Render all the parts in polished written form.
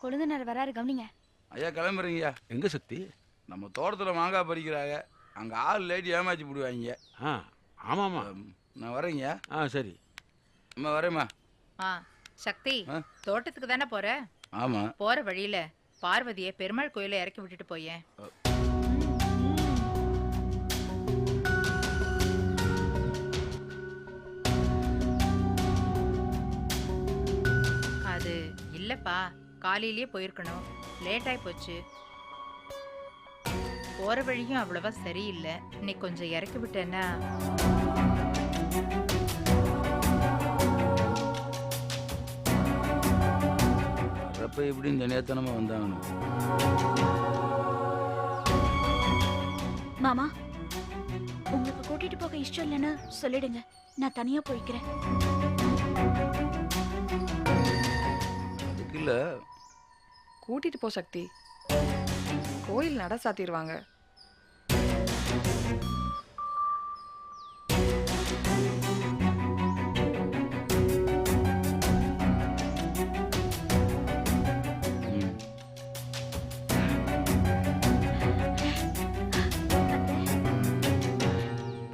கொழுந்தனார் வராரு கவனிங்க. ஐயா கிளம்புறீங்கய்யா. எங்க சக்தி? நம்ம தோட்டத்தில் மாங்காய் பறிக்கிறாங்க. அங்கே ஆள் லேடி ஏமாற்றி போடுவாங்க. ஆ ஆமாம்மா. நான் வரேங்கய்யா. சரி அம்மா வரேம்மா. சக்தி, தோட்டத்துக்கு தானே போற? ஆமா. போற வழியில பார்வதியை பெருமாள் கோயில இறக்கி விட்டுட்டு போயேன். அது இல்லப்பா, காலையிலேயே போயிருக்கணும், லேட் ஆயி போச்சு. போற வழியும் அவ்வளவா சரியில்லை, இன்னைக்கு கொஞ்சம் இறக்கி விட்டேன்னா. வரப்ப எப்படின்னு தனியாத்தனமா வந்தாங்கன்னு. மாமா, உங்களுக்கு கூட்டிட்டு போக இஷ்டம் இல்லைன்னு சொல்லிடுங்க, நான் தனியா போய்க்கிறேன். அதுக்கு இல்ல, கூட்டிட்டு போ சக்தி, கோயில் நட சாத்திடுவாங்க.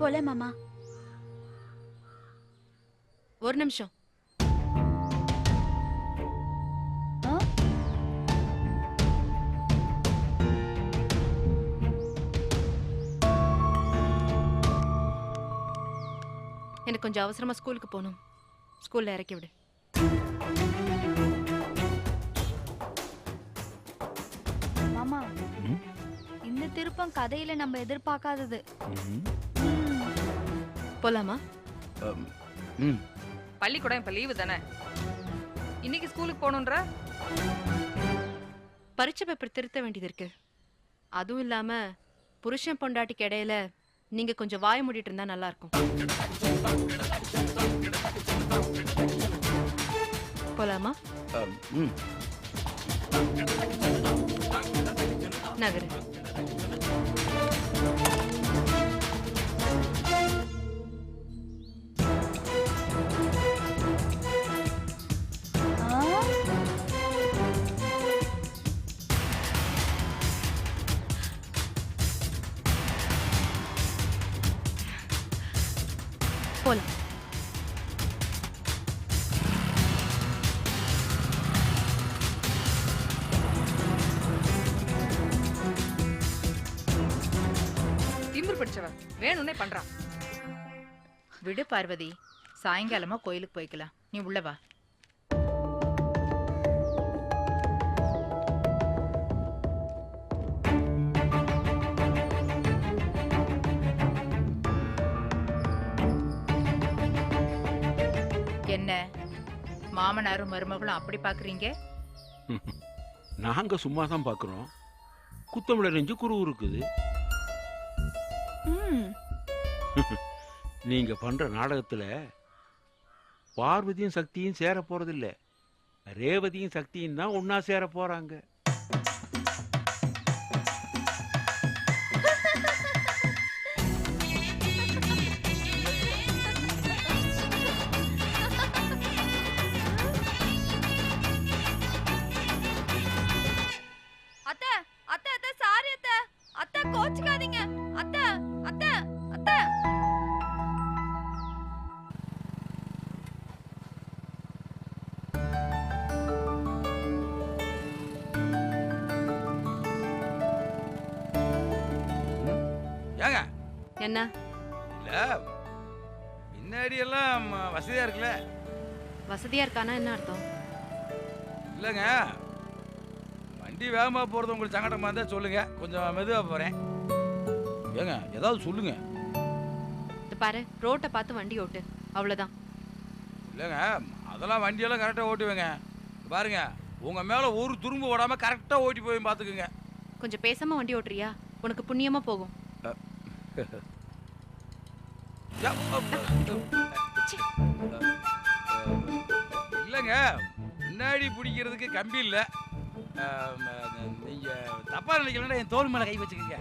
போல மாமா. ஒரு நிமிஷம். எனக்கு கொஞ்சம் அவசரமா ஸ்கூலுக்கு போகணும். ஸ்கூல்ல இறக்கி விடு. மாமா, இந்த திருப்பம் கதையில நம்ம எதிர்பார்க்காதது. போலாமா? பள்ளிக்கூடம் இப்ப லீவு தானே, இன்னைக்கு ஸ்கூலுக்கு போகணுன்ற? பரீட்சை பேப்பர் திருத்த வேண்டியது இருக்கு. அதுவும் இல்லாம புருஷன் பொண்டாட்டிக்கு இடையில நீங்க கொஞ்சம் வாய மூடிட்டு இருந்தா நல்லா இருக்கும். போலாமா? நகரு. போலாம். திமிரு பிடிச்சவன் வேணும்னே பண்றான். விடு பார்வதி, சாயங்காலமா கோயிலுக்கு போய்க்கலாம், நீ உள்ள வா. என்ன மாமனாரும் மருமகளும் அப்படி பாக்குறீங்க? நாங்க சும்மா தான் பாக்குறோம். குத்தமிழ நெஞ்சு குரு இருக்குது. நீங்க பண்ற நாடகத்துல பார்வதியும் சக்தியும் சேர போறதில்ல, ரேவதியும் சக்தியும் தான் ஒன்னா சேர போறாங்க. அத்தை, அத்தை, அத்தை, சாரி அத்தை. அத்தை கோச்சுக்காதீங்க. அத்தை, அத்தை, அத்தை. ஏங்க என்ன? இல்ல, பின்னாடி எல்லாம் வசதியா இருக்குல்ல? வசதியா இருக்கானா என்ன அர்த்தம்? இல்லைங்க, வண்டி வேகமா போறது உங்களுக்கு சங்கடமா இருந்தா சொல்லுங்க, கொஞ்சம் மெதுவா போறேன். ஏங்க ஏதாவது சொல்லுங்க. இது பாரு, ரோட்டை பார்த்து வண்டி ஓட்டு, அவ்வளவுதான். இல்லைங்க, அதெல்லாம் வண்டியெல்லாம் கரெக்டாக ஓட்டுவேங்க. பாருங்க, உங்க மேல ஒரு துரும்பு ஓடாம கரெக்டா ஓட்டி போய் பார்த்துக்குங்க. கொஞ்சம் பேசாம வண்டி ஓட்டுறியா? உனக்கு புண்ணியமா போகும். இல்லைங்க, முன்னாடி பிடிக்கிறதுக்கு கம்பி இல்லை. நீங்க தப்பா நினைக்கலன்னா என் தோல் மேல கை வச்சுக்கோங்க.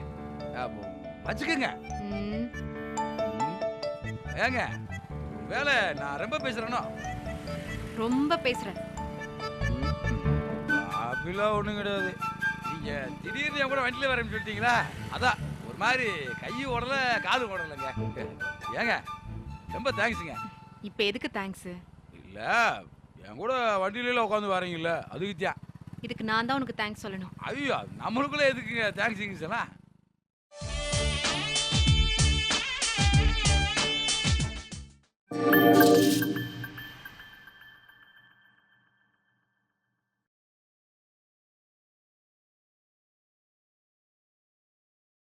வச்சுக்கோங்க. ஏங்க வேலை நான் ரொம்ப பேசுறேனோ? ரொம்ப பேசுறேன். அப்படிலாம் ஒன்றும் கிடையாது. நீங்கள் திடீர்னு என் கூட வண்டியில் வரேன்னு சொல்லிட்டீங்களா, அதான் ஒரு மாதிரி கை ஓடலை காது ஓடலைங்க. ஏங்க ரொம்ப தேங்க்ஸுங்க. இப்ப எதுக்கு தேங்க்ஸ்? இல்லை என் கூட வண்டியில உட்காந்து வரீங்கல்ல அதுக்கு தான். இதுக்கு நான் தான் உனக்கு தேங்க்ஸ் சொல்லணும். ஐயோ நம்மளுக்குள்ளே எதுக்குங்க தேங்க்ஸுங்க சொன்னா?